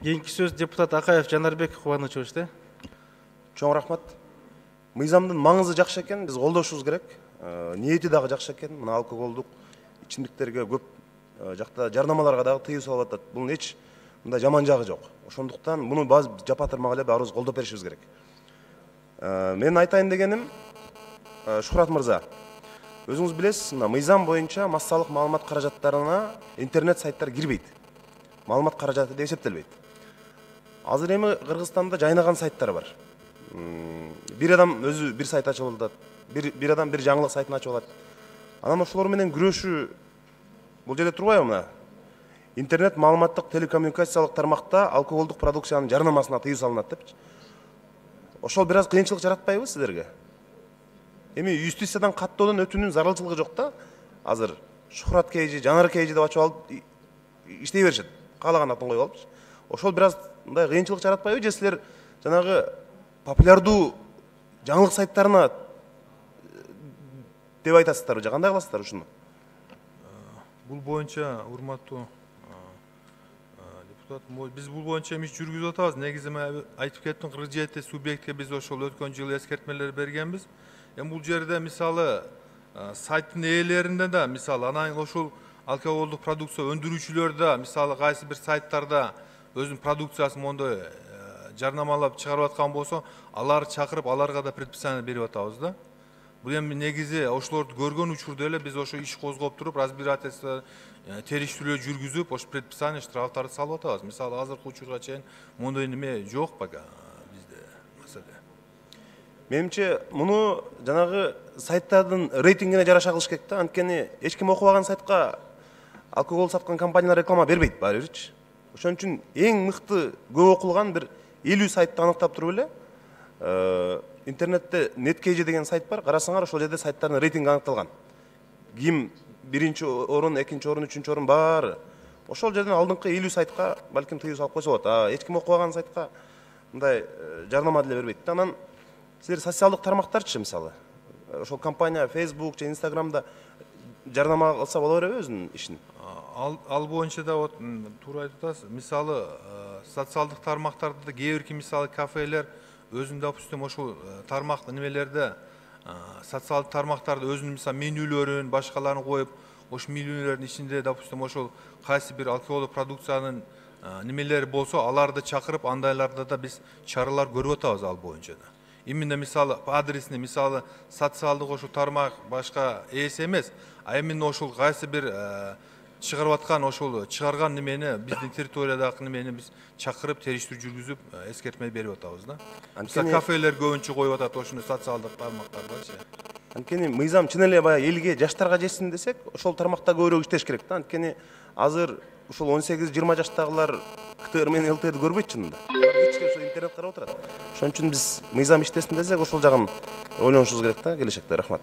Кийинки сөз депутат Акаев Жанарбек Кубанычович да. Чоң рахмат. Мыйзамдын маңызы жакшы экен, биз колдошубуз керек. Ниети дагы жакшы экен. Мына алкоголдук ичимдиктерге көп жакта жарнамаларга дагы тыюу салып атат. Бунун эч мындай жаман жагы жок. Ошондуктан муну жапа-тырмак эле баарыбыз колдоп беришибиз керек. Мен айтайын дегеним, Шухрат мырза, өзүңүз билесиз, мына мыйзам боюнча массалык маалымат каражаттарына интернет сайттар кирбейт. Маалымат каражаты деп эсептелбейт. Азыр эми Кыргызстанда жайнаган сайттар бар. Бир адам өзү бир сайт ачып алат, бир адам бир жаңылык сайтын ачып алат. Анан ошолор менен күрөшүү бул жерде турбайбы мына? Интернет маалыматтык телекоммуникациялык тармакта алкоголдук продукциянын жарнамасына тыюу салынат депчи. Ошол бир аз кыйынчылык жаратпайбы сиздерге? Эми юстициядан каттоодон өтүүнүн зарылчылыгы жок да. Азыр Шухрат Кейжи, Жанар Кейжи деп ачып алып иштей беришет. Каалаган атын коюп алыпчы. Ошол бир аз мындай кыйынчылык жаратпайбы же силер жанагы популярдуу жаңылык сайттарына деп айтасыздарбы же кандай кыласыздар ушуну? Бул боюнча урматтуу депутат, биз бул боюнча иш жүргүзүп атабыз. Негизи мен айтып кеттим, 47 субъектке биз ошол өткөн жылы эскертмелер бергенбиз. Эми бул жерде мисалы сайттын ээлеринде да мисалы анан ошол алкоголдук продукция өндүрүүчүлөр да мисалы кайсы бир сайттарда өзүнүн продукциясын мондой жарнамалап чыгарып аткан болсо, аларды чакырып, аларга да предписание берип атабыз да. Бул эми негизи ошолорду көргөн учурда эле биз ошо иш козгоп туруп, разбирательство териштирүү жүргүзүп, ошо предписание штрафтарды салып атабыз. Мисалы азыркы учурга чейин мондой неме жок пока бизде маселе. Менимче муну жанагы сайттардын рейтингине жараша кылыш керек да. Анткени эч ким окубаган сайтка алкогол саткан компаниялар реклама бербейт баары бирчи. Ошон үчүн эң мыкты көп окулган бир 50 сайтты аныктап туруп эле интернетте Netkg деген сайт бар. Карасаңар, ошол жерде сайттардын рейтинги аныкталган. Ким биринчи орун, экинчи орун, үчүнчү орун баары. Ошол жерден алдыңкы 50 сайтка балким тыюу салып койсо болот. Эч ким окубаган сайтка мындай жарнама деле бербейт. Анан силер социалдык тармактарчы мисалы. Ошол компания Facebook же Instagramда жарнама кылса боло береби өзүнүн ишин? Ал боюнча да туура айтып атасыз. Мисалы социалдык тармактарда кээ бирки мисалы кафелер өзүнүн допустим ошол тармак немелерде социалдык тармактарда өзүнүн мисалы менүүлөрүн, башкаларын коюп, ошол менүүлөрдүн ичинде допустим ошол кайсы бир алкоголдук продукциянын немелери болсо, аларды чакырып, андайларда да биз чаралар көрүп атабыз ал боюнча да. Именно мисалы адресini мисалы социалдык ошол тармак башка ээси эмес, а именно ошол кайсы бир чыгарып аткан ошол чыгарган немени биздин территориядагы немени биз чакырып териштирүү жүргүзүп эскертме берип атабыз да. Мисалы кафелер көбүнчө коюп атат ошондой социалдык тармактардачы. Анткени мыйзам чын эле баягы элге, жаштарга жетсин десек, ошол тармакта көбүрөөк иштеш керек да. Анткени азыр ушул 18-20 жаштагылар КТР менен ЛТРди көрбөйт чынында. Кичке ошо интернет карап отурат. Ошон үчүн биз мыйзам иштесин десек, ошол жагын ойлонушубуз керек да келечекте. Рахмат.